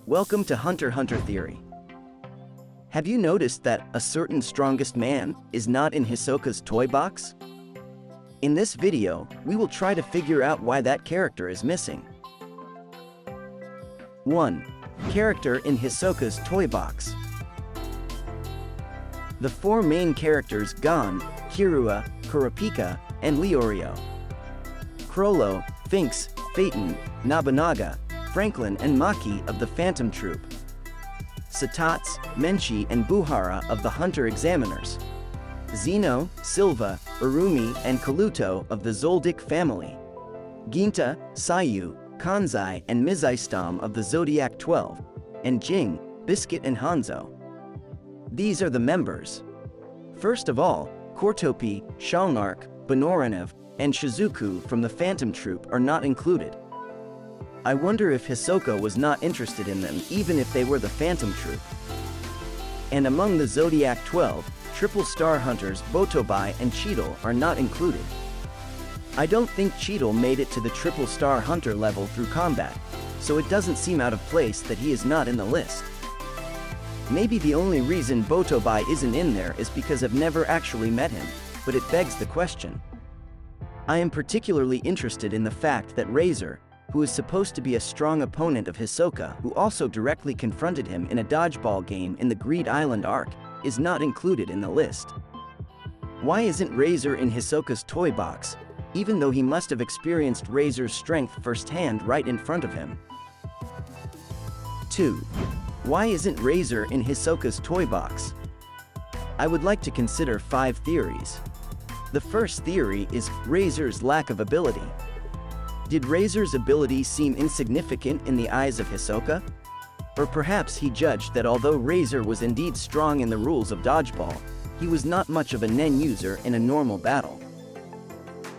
Welcome to Hunter x Hunter Theory. Have you noticed that a certain strongest man is not in Hisoka's toy box? In this video, we will try to figure out why that character is missing. 1. Character in Hisoka's toy box. The four main characters Gon, Killua, Kurapika, and Leorio. Chrollo, Finks, Phaeton, Nobunaga, Franklin and Maki of the Phantom Troop. Satats, Menchi and Buhara of the Hunter Examiners. Zeno, Silva, Urumi and Kaluto of the Zoldyck family. Ginta, Sayu, Kanzai and Mizaistam of the Zodiac 12. And Jing, Biscuit and Hanzo. These are the members. First of all, Kortopi, Shalnark, Benoranov, and Shizuku from the Phantom Troop are not included. I wonder if Hisoka was not interested in them even if they were the Phantom Troop. And among the Zodiac 12, Triple Star Hunters Botobai and Cheetle are not included. I don't think Cheetle made it to the Triple Star Hunter level through combat, so it doesn't seem out of place that he is not in the list. Maybe the only reason Botobai isn't in there is because I've never actually met him, but it begs the question. I am particularly interested in the fact that Razer, who is supposed to be a strong opponent of Hisoka who also directly confronted him in a dodgeball game in the Greed Island arc, is not included in the list. Why isn't Razer in Hisoka's toy box, even though he must have experienced Razer's strength firsthand right in front of him? 2. Why isn't Razer in Hisoka's toy box? I would like to consider 5 theories. The first theory is Razer's lack of ability. Did Razer's ability seem insignificant in the eyes of Hisoka? Or perhaps he judged that although Razer was indeed strong in the rules of dodgeball, he was not much of a Nen user in a normal battle.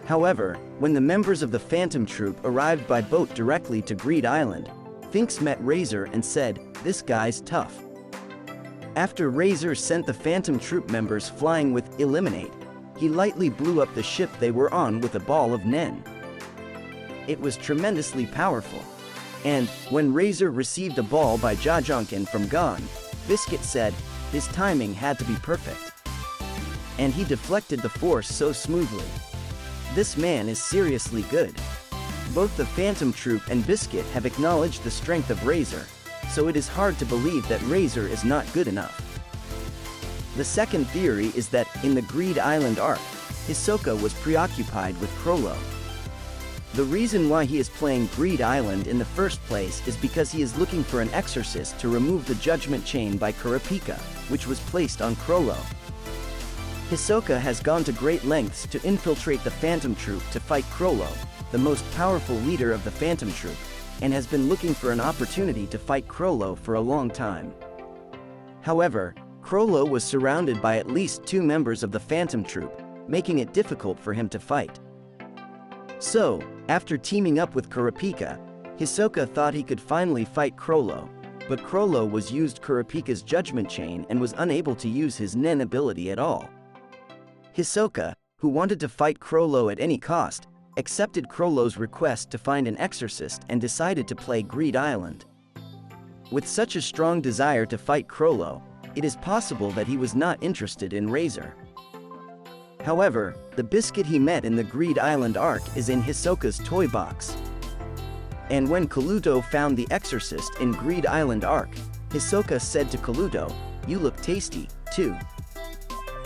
However, when the members of the Phantom Troop arrived by boat directly to Greed Island, Finks met Razer and said, "This guy's tough." After Razer sent the Phantom Troop members flying with Eliminate, he lightly blew up the ship they were on with a ball of Nen. It was tremendously powerful. And, when Razer received a ball by Jajonkin from Gon, Biscuit said, his timing had to be perfect. And he deflected the force so smoothly. This man is seriously good. Both the Phantom Troop and Biscuit have acknowledged the strength of Razer, so it is hard to believe that Razer is not good enough. The second theory is that, in the Greed Island arc, Hisoka was preoccupied with Chrollo. The reason why he is playing Greed Island in the first place is because he is looking for an exorcist to remove the judgment chain by Kurapika, which was placed on Chrollo. Hisoka has gone to great lengths to infiltrate the Phantom Troop to fight Chrollo, the most powerful leader of the Phantom Troop, and has been looking for an opportunity to fight Chrollo for a long time. However, Chrollo was surrounded by at least 2 members of the Phantom Troop, making it difficult for him to fight. So, after teaming up with Kurapika, Hisoka thought he could finally fight Chrollo, but Chrollo was used Kurapika's judgment chain and was unable to use his Nen ability at all. Hisoka, who wanted to fight Chrollo at any cost, accepted Chrollo's request to find an exorcist and decided to play Greed Island. With such a strong desire to fight Chrollo, it is possible that he was not interested in Razer. However, the Biscuit he met in the Greed Island arc is in Hisoka's toy box. And when Kaluto found the exorcist in Greed Island arc, Hisoka said to Kaluto, "You look tasty, too."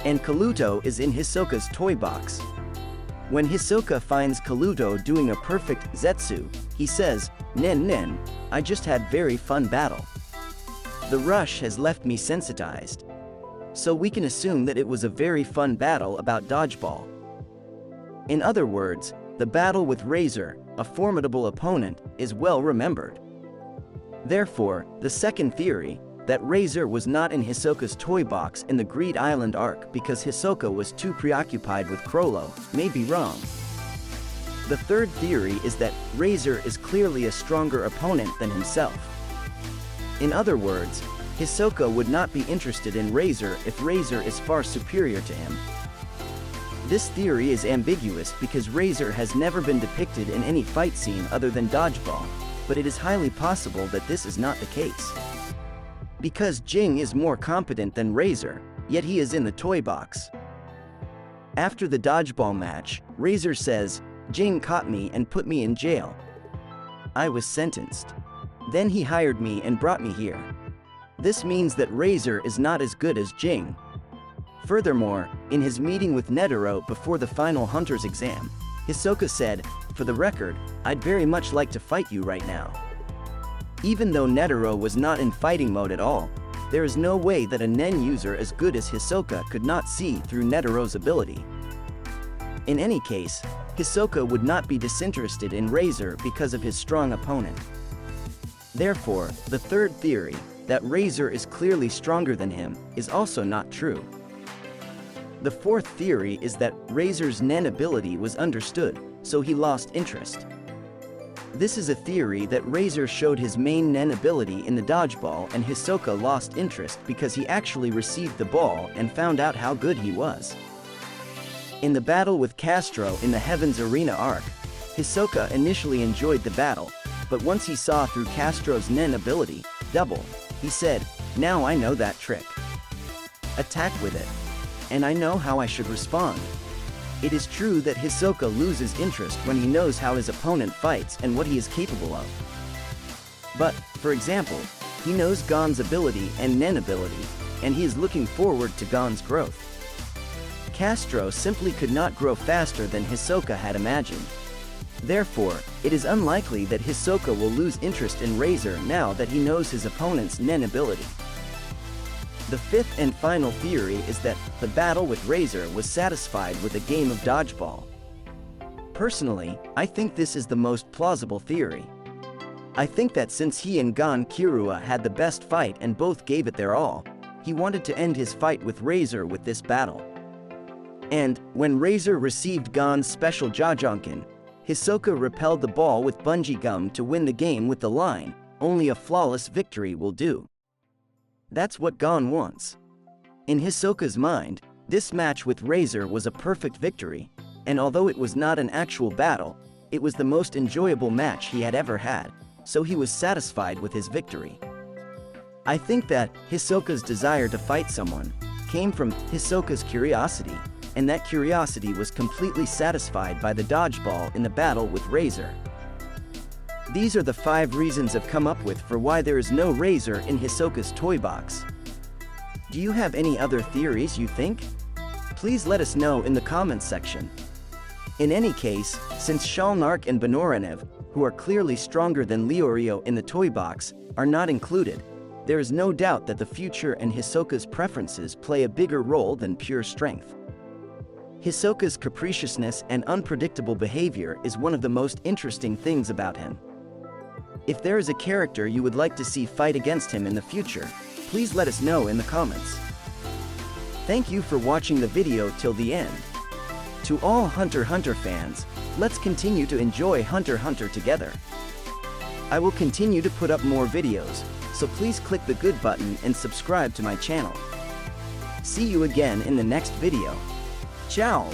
And Kaluto is in Hisoka's toy box. When Hisoka finds Kaluto doing a perfect Zetsu, he says, "Nen, I just had very fun battle. The rush has left me sensitized." So we can assume that it was a very fun battle about dodgeball. In other words, the battle with Razer, a formidable opponent, is well remembered. Therefore, the second theory, that Razer was not in Hisoka's toy box in the Greed Island arc because Hisoka was too preoccupied with Chrollo, may be wrong. The third theory is that Razer is clearly a stronger opponent than himself. In other words, Hisoka would not be interested in Razer if Razer is far superior to him. This theory is ambiguous because Razer has never been depicted in any fight scene other than Dodgeball, but it is highly possible that this is not the case. Because Jing is more competent than Razer, yet he is in the toy box. After the dodgeball match, Razer says, "Jing caught me and put me in jail. I was sentenced. Then he hired me and brought me here." This means that Razer is not as good as Jing. Furthermore, in his meeting with Netero before the final Hunter's exam, Hisoka said, "For the record, I'd very much like to fight you right now." Even though Netero was not in fighting mode at all, there is no way that a Nen user as good as Hisoka could not see through Netero's ability. In any case, Hisoka would not be disinterested in Razer because of his strong opponent. Therefore, the third theory, that Razer is clearly stronger than him, is also not true. The fourth theory is that Razer's Nen ability was understood, so he lost interest. This is a theory that Razer showed his main Nen ability in the dodgeball and Hisoka lost interest because he actually received the ball and found out how good he was. In the battle with Castro in the Heavens Arena arc, Hisoka initially enjoyed the battle, but once he saw through Castro's Nen ability, Double, he said, "Now I know that trick. Attack with it. And I know how I should respond." It is true that Hisoka loses interest when he knows how his opponent fights and what he is capable of. But, for example, he knows Gon's ability and Nen ability, and he is looking forward to Gon's growth. Castro simply could not grow faster than Hisoka had imagined. Therefore, it is unlikely that Hisoka will lose interest in Razer now that he knows his opponent's Nen ability. The fifth and final theory is that the battle with Razer was satisfied with a game of dodgeball. Personally, I think this is the most plausible theory. I think that since he and Gon Killua had the best fight and both gave it their all, he wanted to end his fight with Razer with this battle. And, when Razer received Gon's special Jajonkin, Hisoka repelled the ball with bungee gum to win the game with the line, "Only a flawless victory will do." That's what Gon wants. In Hisoka's mind, this match with Razer was a perfect victory, and although it was not an actual battle, it was the most enjoyable match he had ever had, so he was satisfied with his victory. I think that Hisoka's desire to fight someone came from Hisoka's curiosity, and that curiosity was completely satisfied by the dodgeball in the battle with Razer. These are the 5 reasons I've come up with for why there is no Razer in Hisoka's toy box. Do you have any other theories you think? Please let us know in the comments section. In any case, since Shalnark and Benoranev, who are clearly stronger than Leorio in the toy box, are not included, there is no doubt that the future and Hisoka's preferences play a bigger role than pure strength. Hisoka's capriciousness and unpredictable behavior is one of the most interesting things about him. If there is a character you would like to see fight against him in the future, please let us know in the comments. Thank you for watching the video till the end. To all Hunter x Hunter fans, let's continue to enjoy Hunter x Hunter together. I will continue to put up more videos, so please click the good button and subscribe to my channel. See you again in the next video. Ciao!